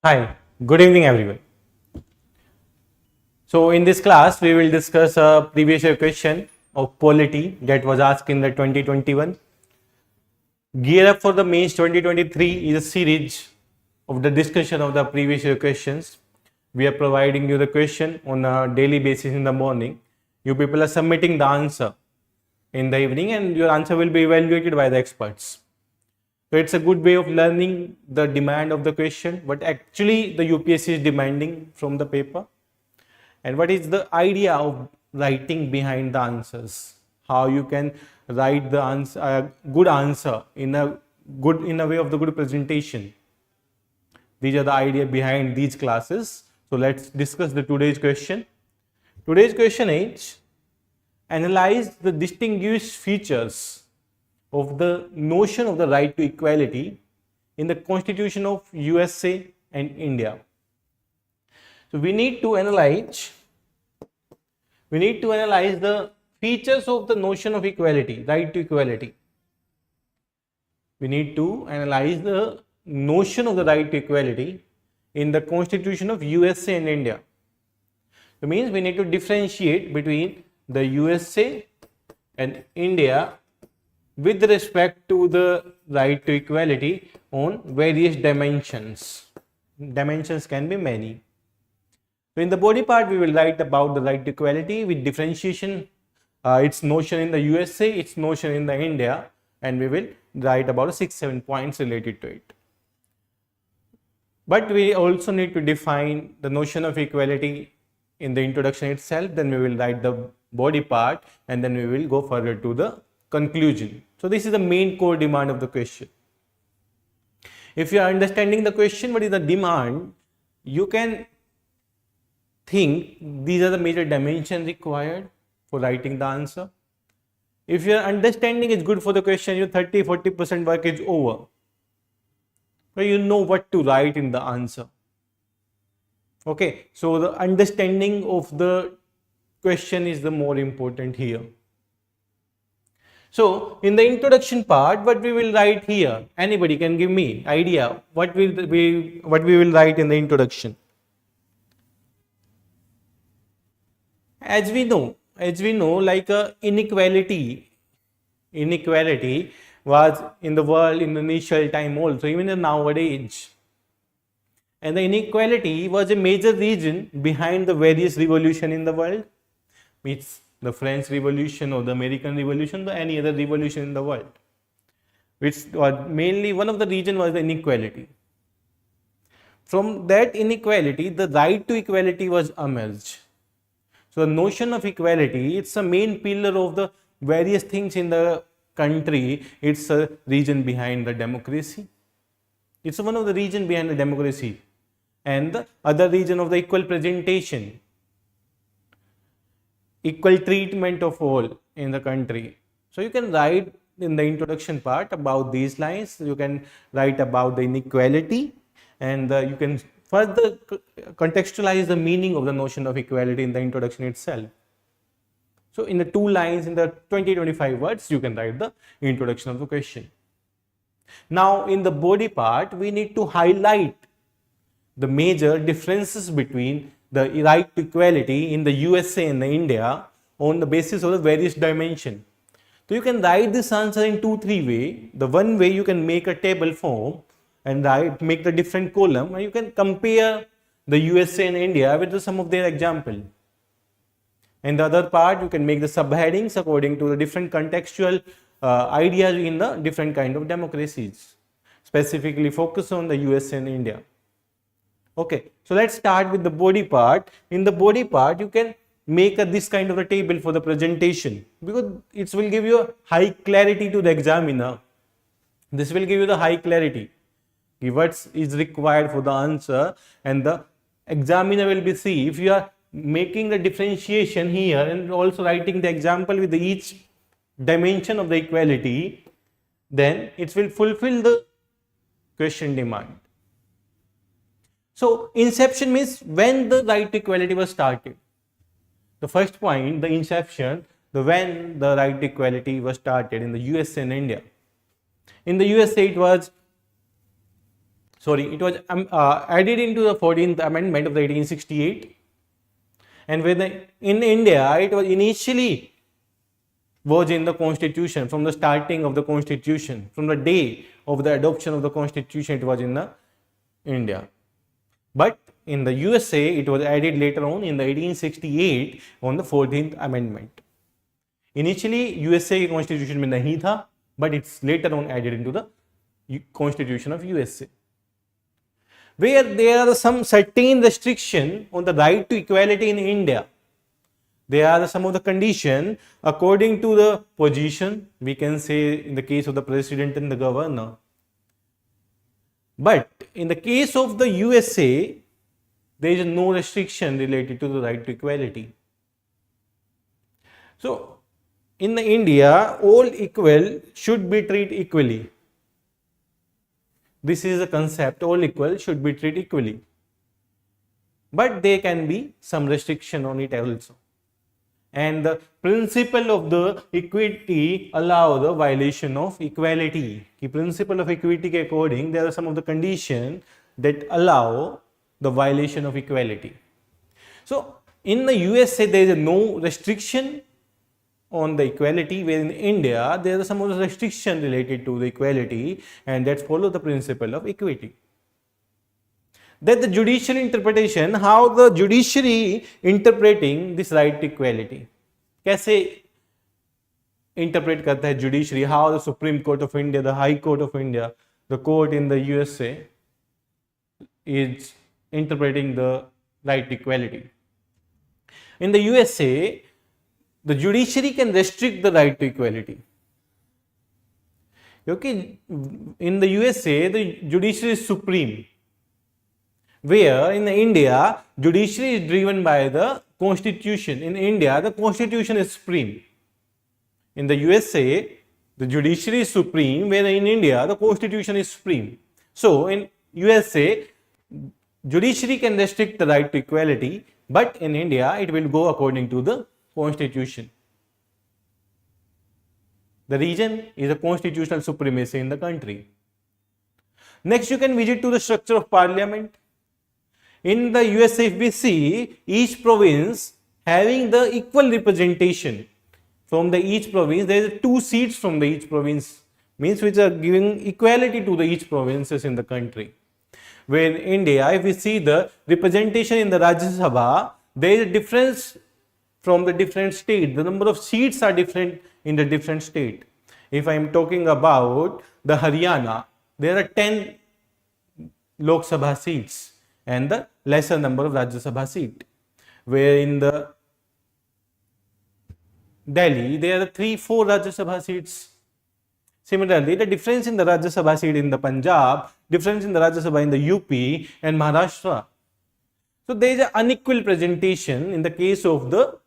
Hi, good evening everyone. So in this class we will discuss a previous year question of polity that was asked in the 2021. Gear Up for the Mains 2023 is a series of the discussion of the previous year questions. We are providing you the question on a daily basis in the morning. You people are submitting the answer in the evening and your answer will be evaluated by the experts. So it's a good way of learning the demand of the question, what actually the UPSC is demanding from the paper, and what is the idea of writing behind the answers. How you can write the answer, good answer in a way of the good presentation. These are the idea behind these classes. So let's discuss the today's question. Today's question is analyze the distinguished features of the notion of the right to equality in the Constitution of USA and India. So we need to analyze the features of the notion of equality, right to equality. We need to analyze the notion of the right to equality in the Constitution of USA and India. It means we need to differentiate between the USA and India with respect to the right to equality on various dimensions. Dimensions can be many. So in the body part, we will write about the right to equality with differentiation, its notion in the USA, its notion in the India, and we will write about 6-7 points related to it. But we also need to define the notion of equality in the introduction itself, then we will write the body part, and then we will go further to the conclusion. So this is the main core demand of the question. If you are understanding the question, what is the demand, you can think these are the major dimensions required for writing the answer. If your understanding is good for the question, your 30-40% work is over. But you know what to write in the answer. Okay, so the understanding of the question is the more important here. So in the introduction part, what we will write here, anybody can give me idea what we will write in the introduction. As we know, like inequality was in the world in the initial time also, even in nowadays. And the inequality was a major reason behind the various revolution in the world, means the French Revolution or the American Revolution or any other revolution in the world, which was mainly one of the reason was the inequality. From that inequality, the right to equality was emerged. So the notion of equality, it's a main pillar of the various things in the country. It's a reason behind the democracy. It's one of the reason behind the democracy, and the other reason of the equal presentation, equal treatment of all in the country. So you can write in the introduction part about these lines. You can write about the inequality, and you can further contextualize the meaning of the notion of equality in the introduction itself. So in the 2 lines, in the 20-25 words, you can write the introduction of the question. Now in the body part, we need to highlight the major differences between the right to equality in the USA and the India on the basis of the various dimensions. So you can write this answer in 2-3 ways. The one way, you can make a table form and make the different column, and you can compare the USA and India with some of their example. And the other part, you can make the subheadings according to the different contextual ideas in the different kind of democracies, specifically focus on the USA and India. Okay, so let's start with the body part. In the body part, you can make this kind of a table for the presentation, because it will give you a high clarity to the examiner. This will give you the high clarity, what is required for the answer, and the examiner will be see if you are making the differentiation here and also writing the example with each dimension of the equality, then it will fulfill the question demand. So inception means when the right to equality was started. The first point, the inception, when the right to equality was started in the USA and India. In the USA, it was It was added into the 14th Amendment of the 1868. And in India, it was initially was in the Constitution from the starting of the Constitution, from the day of the adoption of the Constitution, it was in the India. But in the USA, it was added later on in the 1868 on the 14th Amendment. Initially, USA Constitution में नहीं था, but it's later on added into the Constitution of USA, where there are some certain restriction on the right to equality in India. There are some of the condition according to the position, we can say in the case of the president and the governor. But in the case of the USA, there is no restriction related to the right to equality. So, in the India, all equal should be treated equally. This is a concept, all equal should be treated equally. But there can be some restriction on it also. And the principle of the equity allow the violation of equality. The principle of equity ke according, there are some of the conditions that allow the violation of equality. So, in the USA, there is no restriction on the equality, where in India, there are some of the restriction related to the equality, and that follow the principle of equity. That the judicial interpretation, how the judiciary interpreting this right to equality, कैसे interpret करता है judiciary, how the Supreme Court of India, the High Court of India, the court in the USA is interpreting the right to equality. In the USA, the judiciary can restrict the right to equality. Okay, in the USA, the judiciary is supreme. Where in India, judiciary is driven by the constitution. In India, the constitution is supreme. In the USA, the judiciary is supreme, where in India, the constitution is supreme. So, in USA, judiciary can restrict the right to equality, but in India, it will go according to the constitution. The reason is a constitutional supremacy in the country. Next, you can visit to the structure of parliament. In the USA, if we see each province having the equal representation from the each province, there is 2 seats from the each province, means which are giving equality to the each provinces in the country. Where in India, if we see the representation in the Rajya Sabha, there is a difference from the different states. The number of seats are different in the different state. If I am talking about the Haryana, there are 10 Lok Sabha seats and the lesser number of Rajya Sabha seat. Where in the Delhi, there are 3-4 Rajya Sabha seats. Similarly, the difference in the Rajya Sabha seat in the Punjab, difference in the Rajya Sabha in the UP and Maharashtra. So, there is an unequal presentation in the case of the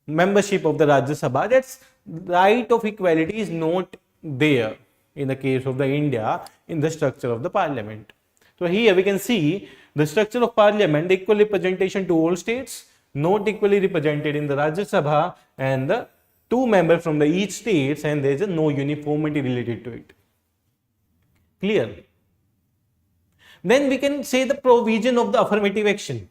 membership of the Rajya Sabha. That's right of equality is not there in the case of the India in the structure of the parliament. So, here we can see the structure of parliament, the equal representation to all states, not equally represented in the Rajya Sabha, and the 2 members from the each states, and there is no uniformity related to it. Clear? Then we can say the provision of the affirmative action,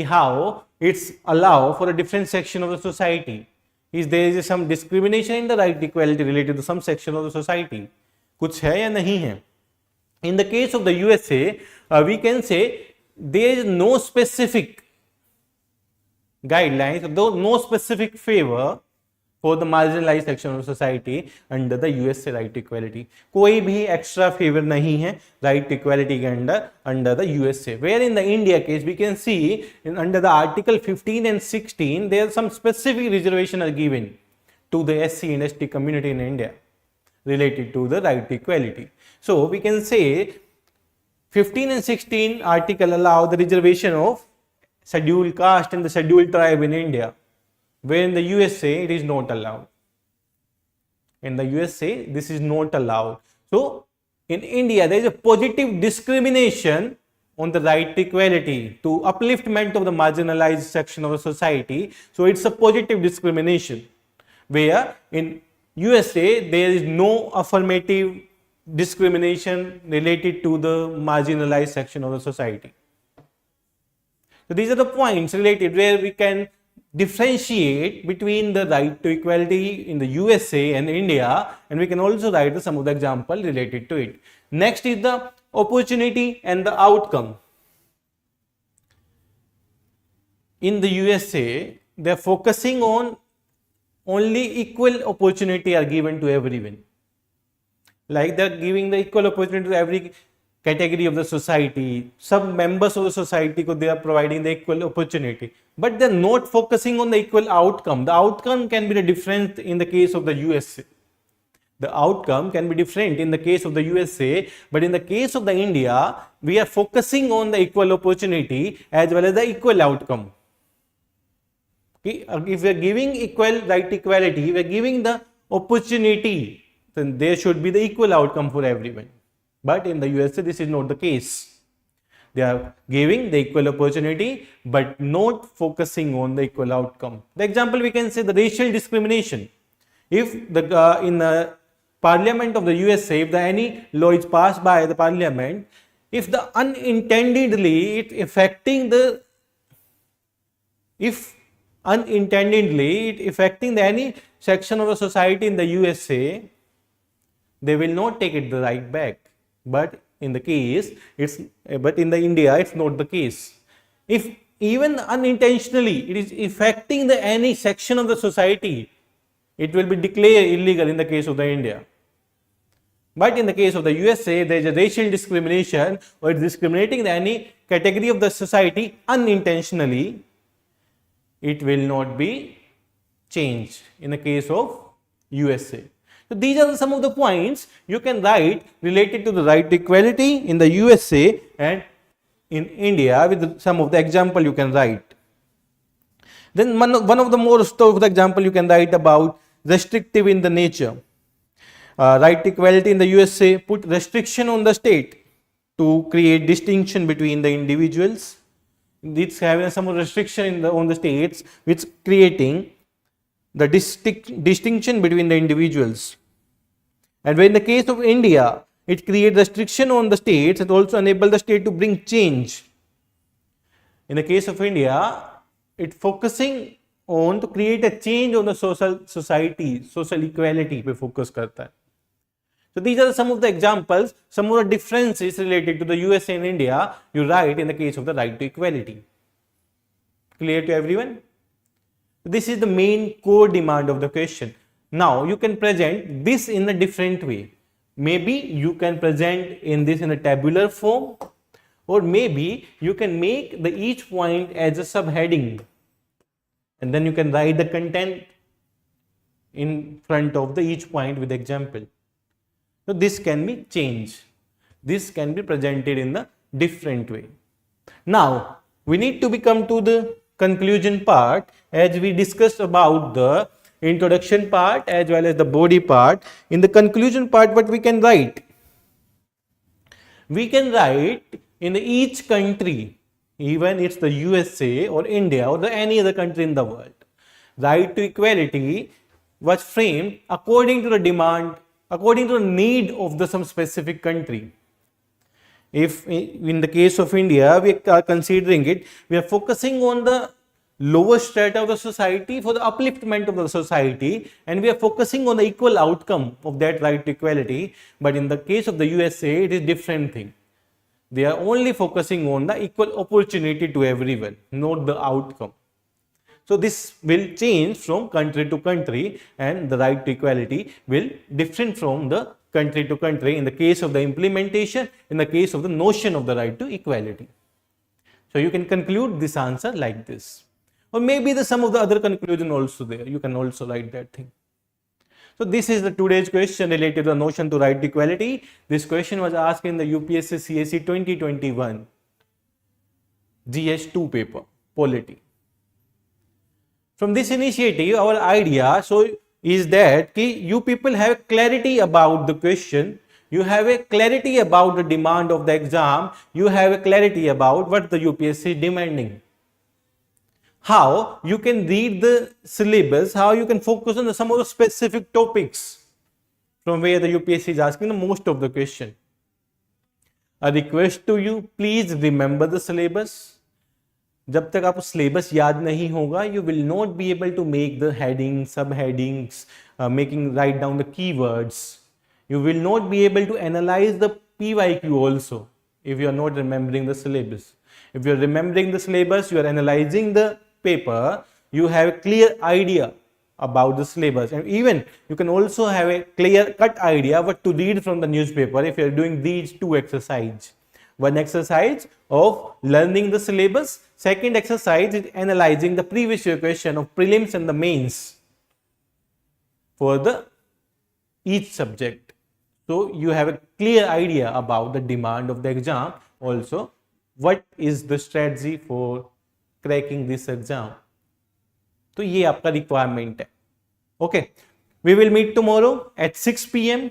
how it's allow for a different section of the society. Is there is some discrimination in the right to equality related to some section of the society? कुछ है या नहीं है? In the case of the USA, we can say there is no specific guidelines, though no specific favor for the marginalized section of society under the USA right to equality. कोई भी extra favor नहीं है right to equality के under the USA. Where in the India case, we can see under the Article 15 and 16, there are some specific reservation are given to the SC and ST community in India related to the right to equality. So, we can say 15 and 16 article allow the reservation of scheduled caste and the scheduled tribe in India, where in the USA it is not allowed. In the USA, this is not allowed. So, in India, there is a positive discrimination on the right to equality, to upliftment of the marginalized section of the society. So, it's a positive discrimination, where in USA, there is no affirmative discrimination related to the marginalized section of the society. So these are the points related where we can differentiate between the right to equality in the USA and India, and we can also write some of the example related to it. Next is the opportunity and the outcome. In the USA, they are focusing on only equal opportunity are given to everyone. Like they are giving the equal opportunity to every category of the society. Some members of the society, they are providing the equal opportunity, but they are not focusing on the equal outcome. The outcome can be different in the case of the USA. The outcome can be different in the case of the USA, but in the case of the India, we are focusing on the equal opportunity as well as the equal outcome. If we are giving equal right equality, we are giving the opportunity, then there should be the equal outcome for everyone. But in the USA, this is not the case. They are giving the equal opportunity, but not focusing on the equal outcome. The example we can say the racial discrimination. If the in the Parliament of the USA, if any law is passed by the Parliament, if the unintentionally it affecting the any section of the society in the USA, they will not take it the right back. But in the India, it's not the case. If even unintentionally it is affecting any section of the society, it will be declared illegal in the case of the India. But in the case of the USA, there is a racial discrimination or discriminating any category of the society unintentionally, it will not be changed in the case of USA. So these are some of the points you can write related to the right to equality in the USA and in India with some of the example you can write. Then one of the most of the example you can write about restrictive in the nature. Right to equality in the USA put restriction on the state to create distinction between the individuals. It's having some restriction on the states, which creating the distinction between the individuals. And when in the case of India, it creates restriction on the states and also enable the state to bring change. In the case of India, it focusing on to create a change on the society, social equality पे focus करता है. So these are some of the examples, some of the differences related to the USA and India you write in the case of the right to equality. Clear to everyone? This is the main core demand of the question. Now you can present this in a different way. Maybe you can present in this in a tabular form, or maybe you can make each point as a subheading, and then you can write the content in front of each point with example. So this can be changed. This can be presented in a different way. Now we need to come to the conclusion part, as we discussed about the introduction part as well as the body part. In the conclusion part, what we can write? We can write in each country, even it's the USA or India or any other country in the world, right to equality was framed according to the demand, according to the need of some specific country. If in the case of India, we are considering it, we are focusing on the lower strata of the society for the upliftment of the society, and we are focusing on the equal outcome of that right to equality. But in the case of the USA, it is different thing. They are only focusing on the equal opportunity to everyone, not the outcome. So this will change from country to country, and the right to equality will different from the country to country in the case of the implementation, in the case of the notion of the right to equality. So you can conclude this answer like this. Or maybe some of the other conclusion also there. You can also write that thing. So this is the today's question related to the notion to right to equality. This question was asked in the UPSC CSE 2021 GS2 paper, Polity. From this initiative, our idea is that you people have clarity about the question, you have a clarity about the demand of the exam, you have a clarity about what the UPSC is demanding. How you can read the syllabus, how you can focus on some of the specific topics. from where the UPSC is asking the most of the question. A request to you, please remember the syllabus. जब तक आपको syllabus याद नहीं होगा, you will not be able to make the headings, subheadings, write down the keywords. You will not be able to analyze the PYQ also if you are not remembering the syllabus. If you are remembering the syllabus, you are analyzing the paper, you have a clear idea about the syllabus, and even you can also have a clear cut idea what to read from the newspaper if you are doing these two exercises. One exercise of learning the syllabus, second exercise is analyzing the previous year question of prelims and the mains for the each subject. So you have a clear idea about the demand of the exam, also what is the strategy for cracking this exam. तो ये आपका requirement है. Okay, we will meet tomorrow at 6 p.m.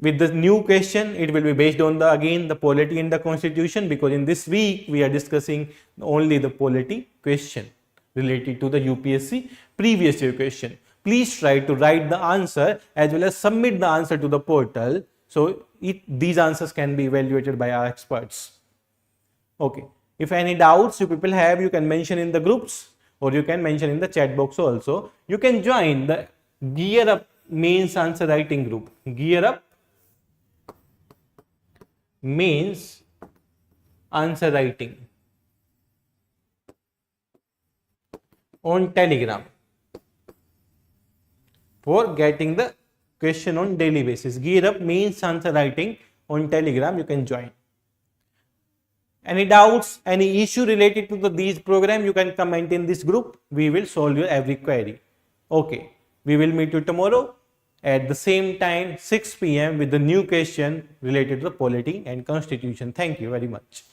with the new question. It will be based on the again the polity and the constitution, because in this week we are discussing only the polity question related to the UPSC previous year question. Please try to write the answer as well as submit the answer to the portal, so these answers can be evaluated by our experts. Okay, if any doubts you people have, you can mention in the groups or you can mention in the chat box also. You can join the Gear Up Mains Answer Writing group. Gear Up Mains Answer Writing on Telegram for getting the question on daily basis. Gear Up Mains Answer Writing on Telegram, you can join. Any doubts, any issue related to these program, you can comment in this group. We will solve your every query. Okay, we will meet you tomorrow at the same time 6 p.m. with the new question related to the polity and constitution. Thank you very much.